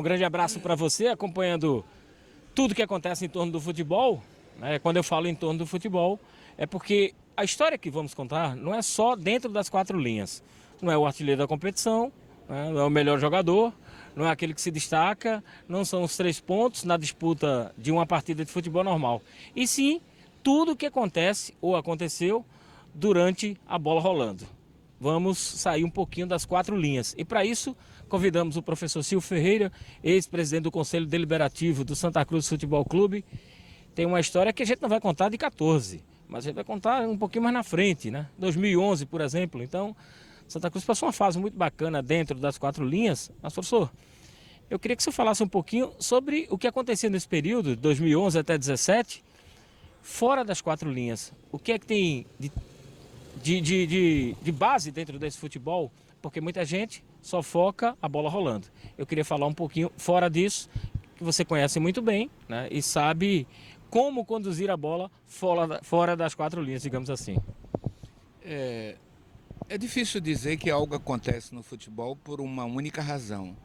um grande abraço para você, acompanhando tudo que acontece em torno do futebol. Quando eu falo em torno do futebol, é porque a história que vamos contar não é só dentro das quatro linhas. Não é o artilheiro da competição, não é o melhor jogador, não é aquele que se destaca, não são os 3 pontos na disputa de uma partida de futebol normal. E sim, tudo o que acontece ou aconteceu durante a bola rolando. Vamos sair um pouquinho das quatro linhas. E para isso, convidamos o professor Silvio Ferreira, ex-presidente do Conselho Deliberativo do Santa Cruz Futebol Clube. Tem uma história que a gente não vai contar de 14, mas a gente vai contar um pouquinho mais na frente, né? 2011, por exemplo. Então, Santa Cruz passou uma fase muito bacana dentro das quatro linhas. Mas, professor, eu queria que você falasse um pouquinho sobre o que aconteceu nesse período, de 2011 até 2017, fora das quatro linhas. O que é que tem de base dentro desse futebol? Porque muita gente só foca a bola rolando. Eu queria falar um pouquinho fora disso, que você conhece muito bem, né? E sabe como conduzir a bola fora das quatro linhas, digamos assim. É difícil dizer que algo acontece no futebol por uma única razão.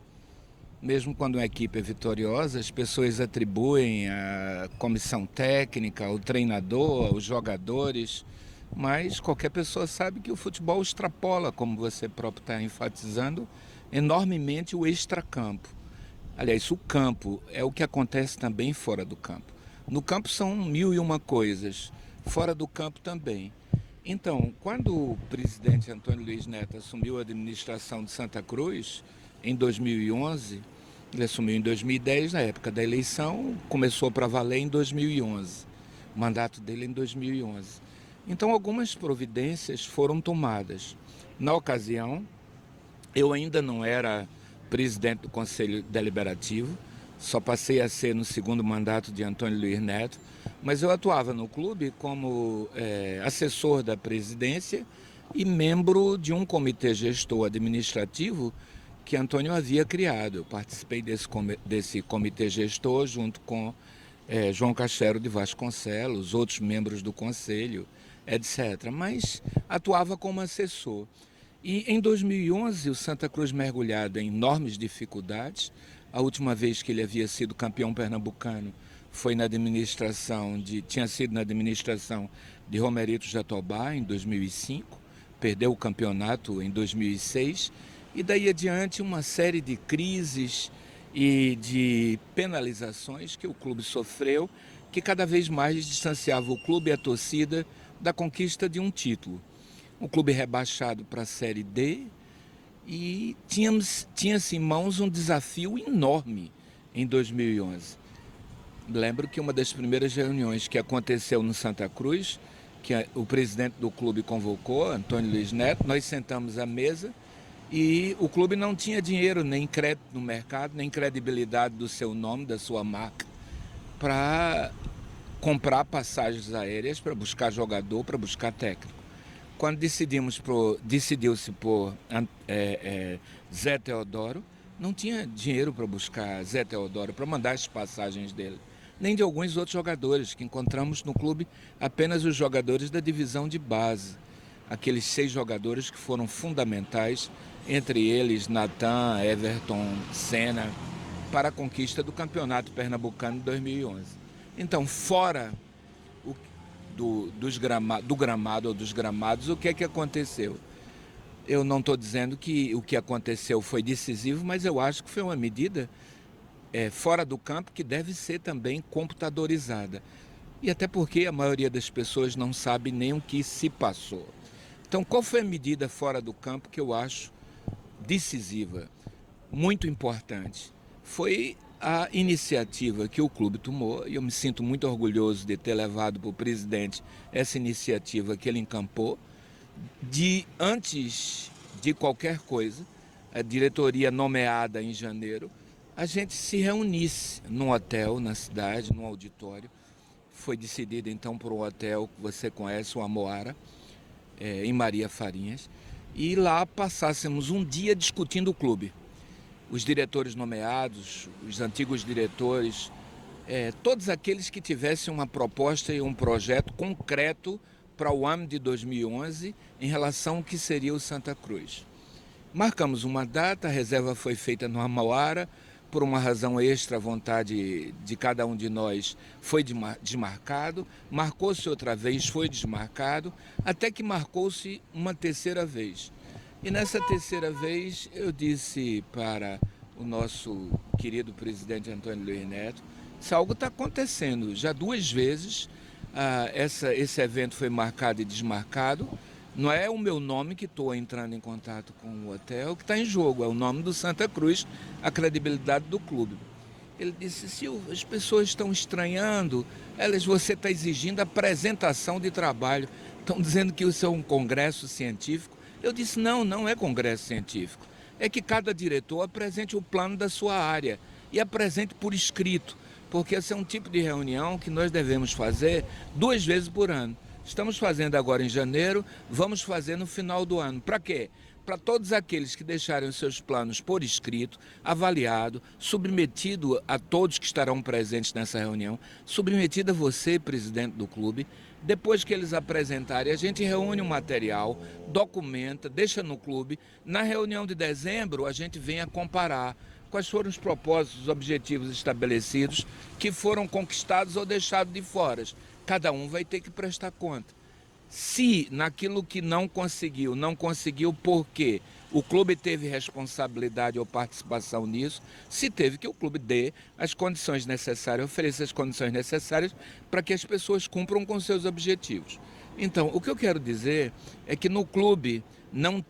Mesmo quando uma equipe é vitoriosa, as pessoas atribuem à comissão técnica, ao treinador, aos jogadores, mas qualquer pessoa sabe que o futebol extrapola, como você próprio está enfatizando, enormemente o extracampo. Aliás, o campo é o que acontece também fora do campo. No campo são mil e uma coisas, fora do campo também. Então, quando o presidente Antônio Luiz Neto assumiu a administração de Santa Cruz, em 2011, ele assumiu em 2010, na época da eleição, começou para valer em 2011, o mandato dele em 2011. Então, algumas providências foram tomadas. Na ocasião, eu ainda não era presidente do Conselho Deliberativo, só passei a ser no segundo mandato de Antônio Luiz Neto, mas eu atuava no clube como assessor da presidência e membro de um comitê gestor administrativo que Antônio havia criado. Eu participei desse comitê gestor junto com João Castelo de Vasconcelos, outros membros do conselho, etc. Mas atuava como assessor. E em 2011, o Santa Cruz, mergulhado em enormes dificuldades, a última vez que ele havia sido campeão pernambucano tinha sido na administração de Romerito Jatobá, em 2005, perdeu o campeonato em 2006, e daí adiante uma série de crises e de penalizações que o clube sofreu, que cada vez mais distanciava o clube e a torcida da conquista de um título. Um clube rebaixado para a Série D e tinha-se em mãos um desafio enorme em 2011. Lembro que uma das primeiras reuniões que aconteceu no Santa Cruz, que o presidente do clube convocou, Antônio Luiz Neto, nós sentamos à mesa e o clube não tinha dinheiro, nem crédito no mercado, nem credibilidade do seu nome, da sua marca, para comprar passagens aéreas, para buscar jogador, para buscar técnico. Quando decidiu-se por Zé Teodoro, não tinha dinheiro para buscar Zé Teodoro, para mandar as passagens dele, nem de alguns outros jogadores, que encontramos no clube apenas os jogadores da divisão de base, aqueles 6 jogadores que foram fundamentais, entre eles Natan, Everton, Senna, para a conquista do campeonato pernambucano de 2011. Então, fora do gramado ou dos gramados, o que é que aconteceu? Eu não estou dizendo que o que aconteceu foi decisivo, mas eu acho que foi uma medida fora do campo que deve ser também computadorizada. E até porque a maioria das pessoas não sabe nem o que se passou. Então, qual foi a medida fora do campo que eu acho decisiva, muito importante? Foi a iniciativa que o clube tomou, e eu me sinto muito orgulhoso de ter levado para o presidente essa iniciativa que ele encampou, de antes de qualquer coisa, a diretoria nomeada em janeiro, a gente se reunisse num hotel na cidade, num auditório. Foi decidido então por um hotel que você conhece, o Amoara, em Maria Farinhas, e lá passássemos um dia discutindo o clube. Os diretores nomeados, os antigos diretores, todos aqueles que tivessem uma proposta e um projeto concreto para o ano de 2011 em relação ao que seria o Santa Cruz. Marcamos uma data, a reserva foi feita no Amauara, por uma razão extra, a vontade de cada um de nós foi desmarcado, marcou-se outra vez, foi desmarcado, até que marcou-se uma terceira vez. E nessa terceira vez eu disse para o nosso querido presidente Antônio Luiz Neto, se algo está acontecendo, já 2 vezes esse evento foi marcado e desmarcado, não é o meu nome que estou entrando em contato com o hotel que está em jogo, é o nome do Santa Cruz, a credibilidade do clube. Ele disse, Silvio, as pessoas estão estranhando, você está exigindo apresentação de trabalho, estão dizendo que isso é um congresso científico. Eu disse, não é congresso científico, é que cada diretor apresente o plano da sua área e apresente por escrito, porque esse é um tipo de reunião que nós devemos fazer 2 vezes por ano. Estamos fazendo agora em janeiro, vamos fazer no final do ano. Para quê? Para todos aqueles que deixarem os seus planos por escrito, avaliado, submetido a todos que estarão presentes nessa reunião, submetido a você, presidente do clube. Depois que eles apresentarem, a gente reúne o material, documenta, deixa no clube. Na reunião de dezembro, a gente vem a comparar quais foram os propósitos, os objetivos estabelecidos que foram conquistados ou deixados de fora. Cada um vai ter que prestar conta. Se naquilo que não conseguiu porque o clube teve responsabilidade ou participação nisso, se teve que o clube dê as condições necessárias, ofereça as condições necessárias para que as pessoas cumpram com seus objetivos. Então, o que eu quero dizer é que no clube não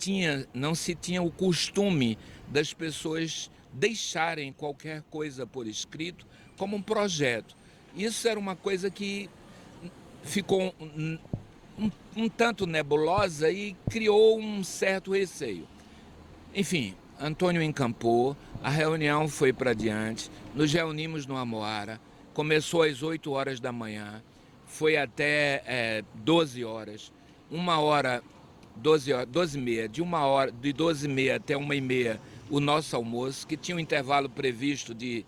se tinha o costume das pessoas deixarem qualquer coisa por escrito como um projeto. Isso era uma coisa que ficou um tanto nebulosa e criou um certo receio. Enfim, Antônio encampou, a reunião foi para diante, nos reunimos no Amoara, começou às 8 horas da manhã, foi até 12 horas, 12h30, de 12h30 até 1h30 o nosso almoço, que tinha um intervalo previsto de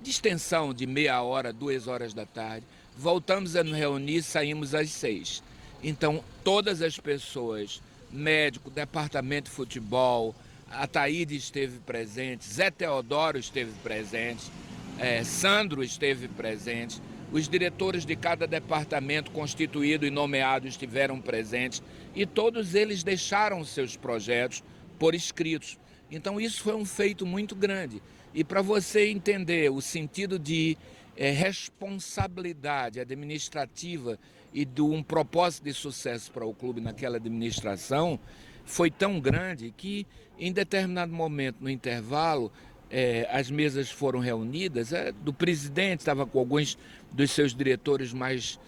extensão de meia hora, 2 horas da tarde. Voltamos a nos reunir, saímos às 6. Então, todas as pessoas, médico, departamento de futebol, a Taíde esteve presente, Zé Teodoro esteve presente, Sandro esteve presente, os diretores de cada departamento constituído e nomeado estiveram presentes e todos eles deixaram seus projetos por escritos. Então, isso foi um feito muito grande. E para você entender o sentido de responsabilidade administrativa e de um propósito de sucesso para o clube naquela administração, foi tão grande que em determinado momento no intervalo as mesas foram reunidas, do presidente estava com alguns dos seus diretores mais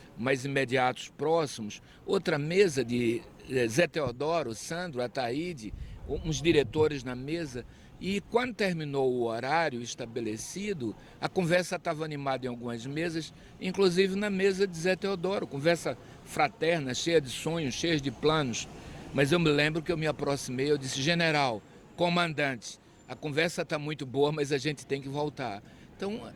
imediatos próximos, outra mesa de Zé Teodoro, Sandro, Ataíde, uns diretores na mesa. E quando terminou o horário estabelecido, a conversa estava animada em algumas mesas, inclusive na mesa de Zé Teodoro, conversa fraterna, cheia de sonhos, cheia de planos. Mas eu me lembro que eu me aproximei, eu disse, general, comandante, a conversa está muito boa, mas a gente tem que voltar. Então,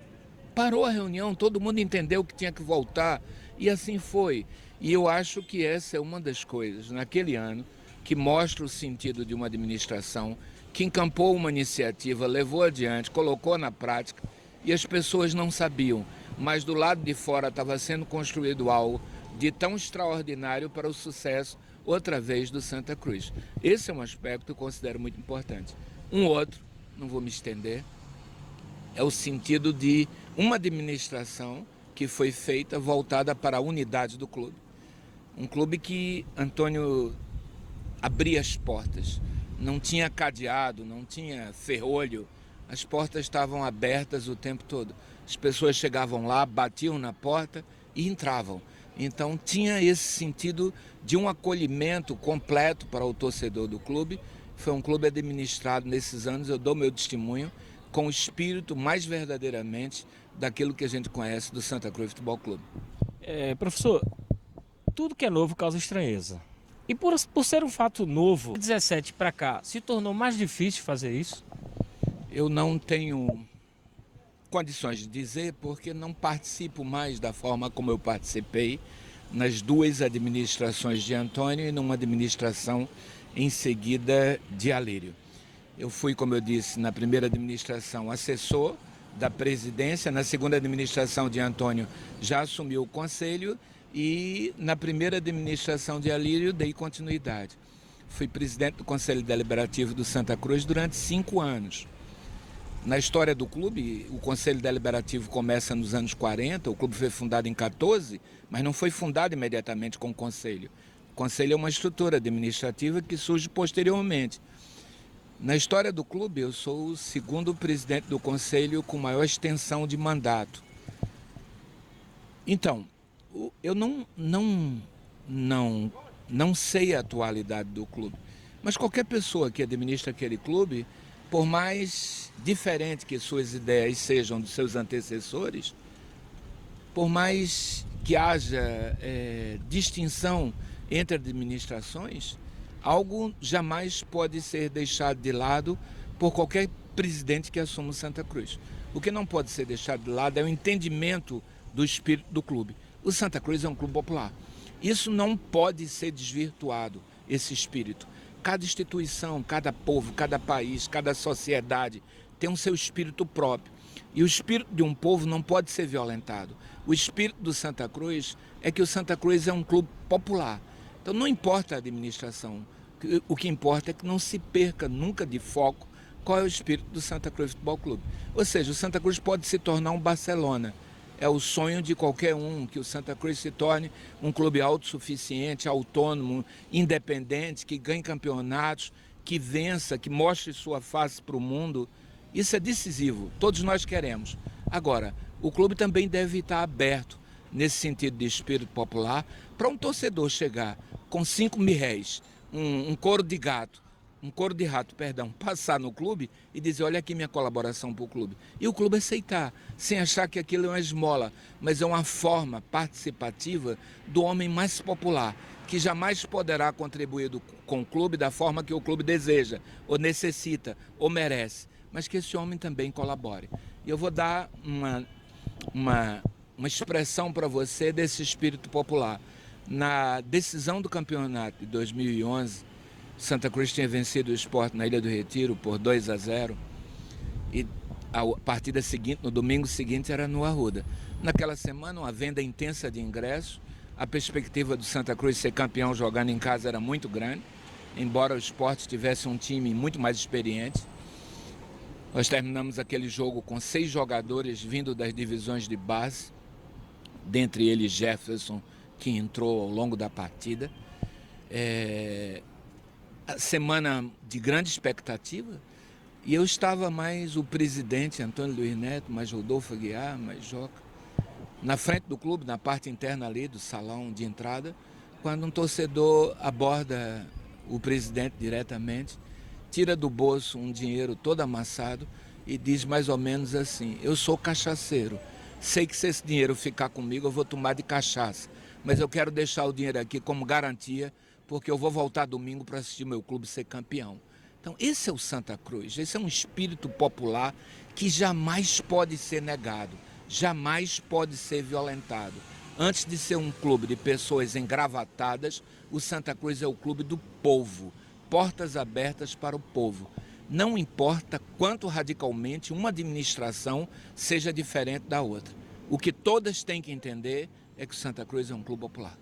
parou a reunião, todo mundo entendeu que tinha que voltar, e assim foi. E eu acho que essa é uma das coisas, naquele ano, que mostra o sentido de uma administração que encampou uma iniciativa, levou adiante, colocou na prática e as pessoas não sabiam, mas do lado de fora estava sendo construído algo de tão extraordinário para o sucesso, outra vez, do Santa Cruz. Esse é um aspecto que eu considero muito importante. Um outro, não vou me estender, é o sentido de uma administração que foi feita voltada para a unidade do clube. Um clube que Antônio abria as portas. Não tinha cadeado, não tinha ferrolho, as portas estavam abertas o tempo todo. As pessoas chegavam lá, batiam na porta e entravam. Então tinha esse sentido de um acolhimento completo para o torcedor do clube. Foi um clube administrado nesses anos, eu dou meu testemunho, com o espírito mais verdadeiramente daquilo que a gente conhece do Santa Cruz Futebol Clube. Professor, tudo que é novo causa estranheza. E por ser um fato novo, 17 para cá, se tornou mais difícil fazer isso? Eu não tenho condições de dizer porque não participo mais da forma como eu participei nas 2 administrações de Antônio e numa administração em seguida de Alírio. Eu fui, como eu disse, na primeira administração assessor da presidência, na segunda administração de Antônio já assumi o conselho e na primeira administração de Alírio dei continuidade. Fui presidente do Conselho Deliberativo do Santa Cruz durante 5 anos. Na história do clube, o Conselho Deliberativo começa nos anos 40, o clube foi fundado em 14, mas não foi fundado imediatamente com o Conselho. O Conselho é uma estrutura administrativa que surge posteriormente. Na história do clube, eu sou o segundo presidente do Conselho com maior extensão de mandato. Então, eu não sei a atualidade do clube, mas qualquer pessoa que administra aquele clube, por mais diferente que suas ideias sejam dos seus antecessores, por mais que haja distinção entre administrações, algo jamais pode ser deixado de lado por qualquer presidente que assuma o Santa Cruz. O que não pode ser deixado de lado é o entendimento do espírito do clube. O Santa Cruz é um clube popular. Isso não pode ser desvirtuado, esse espírito. Cada instituição, cada povo, cada país, cada sociedade tem um seu espírito próprio. E o espírito de um povo não pode ser violentado. O espírito do Santa Cruz é que o Santa Cruz é um clube popular. Então não importa a administração, o que importa é que não se perca nunca de foco qual é o espírito do Santa Cruz Futebol Clube. Ou seja, o Santa Cruz pode se tornar um Barcelona. É o sonho de qualquer um, que o Santa Cruz se torne um clube autossuficiente, autônomo, independente, que ganhe campeonatos, que vença, que mostre sua face para o mundo. Isso é decisivo, todos nós queremos. Agora, o clube também deve estar aberto, nesse sentido de espírito popular, para um torcedor chegar com 5 mil réis, um couro de rato, passar no clube e dizer, olha aqui minha colaboração para o clube. E o clube aceitar, sem achar que aquilo é uma esmola, mas é uma forma participativa do homem mais popular, que jamais poderá contribuir com o clube da forma que o clube deseja, ou necessita, ou merece, mas que esse homem também colabore. E eu vou dar uma expressão para você desse espírito popular. Na decisão do campeonato de 2011, Santa Cruz tinha vencido o Sport na Ilha do Retiro por 2-0 e a partida seguinte, no domingo seguinte, era no Arruda. Naquela semana, uma venda intensa de ingressos, a perspectiva do Santa Cruz ser campeão jogando em casa era muito grande, embora o Sport tivesse um time muito mais experiente. Nós terminamos aquele jogo com 6 jogadores vindo das divisões de base, dentre eles Jefferson, que entrou ao longo da partida. A semana de grande expectativa, e eu estava mais o presidente Antônio Luiz Neto, mais Rodolfo Aguiar, mais Joca, na frente do clube, na parte interna ali do salão de entrada, quando um torcedor aborda o presidente diretamente, tira do bolso um dinheiro todo amassado e diz mais ou menos assim, eu sou cachaceiro, sei que se esse dinheiro ficar comigo eu vou tomar de cachaça, mas eu quero deixar o dinheiro aqui como garantia, porque eu vou voltar domingo para assistir meu clube ser campeão. Então esse é o Santa Cruz, esse é um espírito popular que jamais pode ser negado, jamais pode ser violentado. Antes de ser um clube de pessoas engravatadas, o Santa Cruz é o clube do povo, portas abertas para o povo. Não importa quanto radicalmente uma administração seja diferente da outra. O que todas têm que entender é que o Santa Cruz é um clube popular.